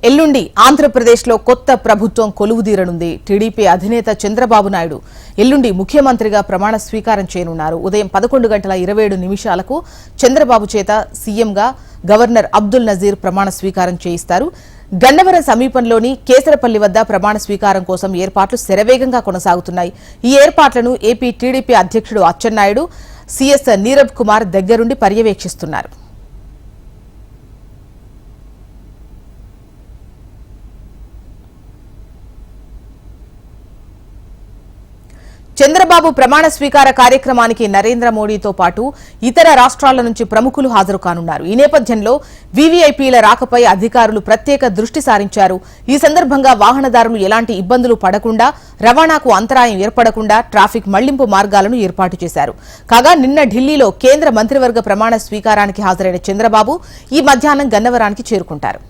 ఎల్లుండి ఆంధ్రప్రదేశ్లో కొత్త ప్రభుత్వం కొలువుదీరనుంది. టీడీపీ అధినేత చంద్రబాబు నాయుడు ఎల్లుండి ముఖ్యమంత్రిగా ప్రమాణ స్వీకారం చేయనున్నారు. ఉదయం 11:27 చంద్రబాబు చేత సీఎంగా గవర్నర్ అబ్దుల్ నజీర్ ప్రమాణ స్వీకారం చేయిస్తారు. గన్నవరం సమీపంలోని కేసరపల్లి వద్ద ప్రమాణ స్వీకారం కోసం ఏర్పాట్లు శరవేగంగా కొనసాగుతున్నాయి. ఈ ఏర్పాట్లను ఏపీ టీడీపీ అధ్యక్షుడు అచ్చెన్నాయుడు, సీఎస్ నీరబ్ కుమార్ దగ్గరుండి పర్యవేక్షిస్తున్నారు. చంద్రబాబు ప్రమాణ స్వీకార కార్యక్రమానికి నరేంద్ర మోడీతో పాటు ఇతర రాష్ట్రాల నుంచి ప్రముఖులు హాజరు కానున్నారు. ఈ నేపథ్యంలో వీవీఐపీల రాకపై అధికారులు ప్రత్యేక దృష్టి సారించారు. ఈ సందర్భంగా వాహనదారులు ఎలాంటి ఇబ్బందులు పడకుండా, రవాణాకు అంతరాయం ఏర్పడకుండా ట్రాఫిక్ మళ్లింపు మార్గాలను ఏర్పాటు చేశారు. కాగా నిన్న ఢిల్లీలో కేంద్ర మంత్రివర్గ ప్రమాణ స్వీకారానికి హాజరైన చంద్రబాబు ఈ మధ్యాహ్నం గన్నవరానికి చేరుకుంటారు.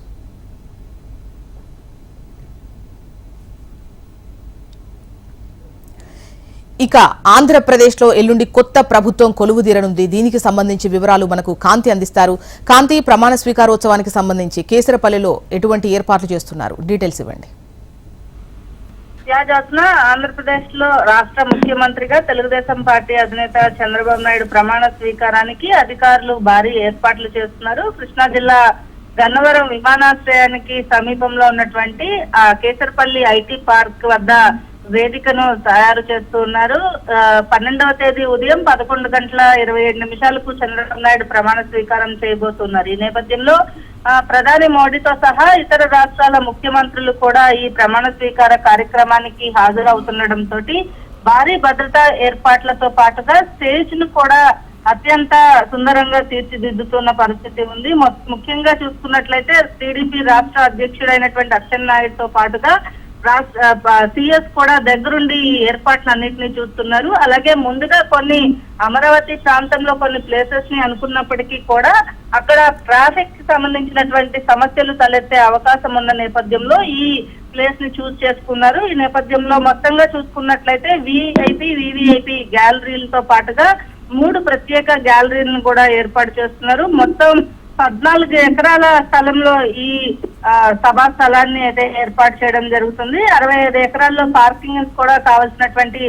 ఇక ఆంధ్రప్రదేశ్లో ఎల్లుండి కొత్త ప్రభుత్వం కొలువుదీరనుంది. దీనికి సంబంధించి వివరాలు మనకు కాంతి అందిస్తారు. కాంతి, ప్రమాణ స్వీకారోత్సవానికి సంబంధించి కేసరపల్లిలో ఎటువంటి ఏర్పాట్లు చేస్తున్నారు? డీటెయిల్స్ ఇవ్వండి. ఆంధ్రప్రదేశ్ లో రాష్ట్ర ముఖ్యమంత్రిగా తెలుగుదేశం పార్టీ అధినేత చంద్రబాబు నాయుడు ప్రమాణ స్వీకారానికి అధికారులు భారీ ఏర్పాట్లు చేస్తున్నారు. కృష్ణా జిల్లా గన్నవరం విమానాశ్రయానికి సమీపంలో ఉన్నటువంటి కేసరపల్లి ఐటీ పార్క్ వద్ద వేదికను తయారు చేస్తూ ఉన్నారు. 12వ తేదీ ఉదయం 11:27 చంద్రబాబు నాయుడు ప్రమాణ స్వీకారం చేయబోతున్నారు. ఈ నేపథ్యంలో ప్రధాని మోడీతో సహా ఇతర రాష్ట్రాల ముఖ్యమంత్రులు కూడా ఈ ప్రమాణ స్వీకార కార్యక్రమానికి హాజరవుతుండటంతో భారీ భద్రతా ఏర్పాట్లతో పాటుగా స్టేజ్ ను కూడా అత్యంత సుందరంగా తీర్చిదిద్దుతున్న పరిస్థితి ఉంది. ముఖ్యంగా చూసుకున్నట్లయితే టీడీపీ రాష్ట్ర అధ్యక్షుడైనటువంటి అచ్చెన్నాయుడుతో పాటుగా సీఎస్ కూడా దగ్గరుండి ఈ ఏర్పాట్లన్నింటినీ చూస్తున్నారు. అలాగే ముందుగా కొన్ని అమరావతి ప్రాంతంలో కొన్ని ప్లేసెస్ ని అనుకున్నప్పటికీ కూడా అక్కడ ట్రాఫిక్ కి సంబంధించినటువంటి సమస్యలు తలెత్తే అవకాశం ఉన్న నేపథ్యంలో ఈ ప్లేస్ ని చూస్ చేసుకున్నారు. ఈ నేపథ్యంలో మొత్తంగా చూసుకున్నట్లయితే వీవీఐపీ గ్యాలరీలతో పాటుగా 3 ప్రత్యేక గ్యాలరీలను కూడా ఏర్పాటు చేస్తున్నారు. మొత్తం 14 ఎకరాల స్థలంలో ఈ సభా స్థలాన్ని అయితే ఏర్పాటు చేయడం జరుగుతుంది. 65 ఎకరాల్లో పార్కింగ్ కూడా కావాల్సినటువంటి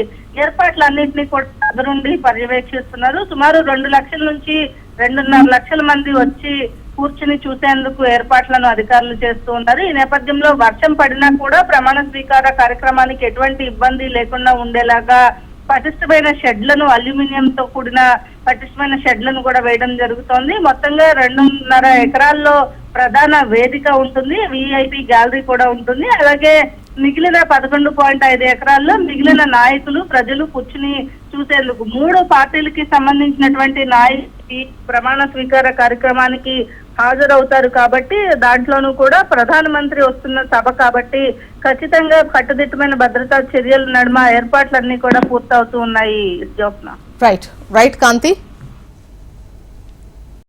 ఏర్పాట్లన్నింటినీ కూడా దగ్గరుండి పర్యవేక్షిస్తున్నారు. సుమారు 2 లక్షల నుంచి 2.5 లక్షల మంది వచ్చి కూర్చుని చూసేందుకు ఏర్పాట్లను అధికారులు చేస్తూ ఉన్నారు. ఈ నేపథ్యంలో వర్షం పడినా కూడా ప్రమాణ స్వీకార కార్యక్రమానికి ఎటువంటి ఇబ్బంది లేకుండా ఉండేలాగా పటిష్టమైన షెడ్లను, అల్యూమినియంతో కూడిన పటిష్టమైన షెడ్లను కూడా వేయడం జరుగుతోంది. మొత్తంగా 2.5 ఎకరాల్లో ప్రధాన వేదిక ఉంటుంది, వీఐపీ గ్యాలరీ కూడా ఉంటుంది. అలాగే మిగిలిన 11.5 ఎకరాల్లో మిగిలిన నాయకులు, ప్రజలు కూర్చుని చూసేందుకు 3 పార్టీలకి సంబంధించినటువంటి నాయకులు ప్రమాణ స్వీకార కార్యక్రమానికి హాజరవుతారు. కాబట్టి దాంట్లోనూ కూడా ప్రధానమంత్రి వస్తున్న సభ కాబట్టి ఖచ్చితంగా కట్టుదిట్టమైన భద్రతా చర్యల నడుమ ఏర్పాట్లన్నీ కూడా పూర్తవుతూ ఉన్నాయి. రైట్ కాంతి.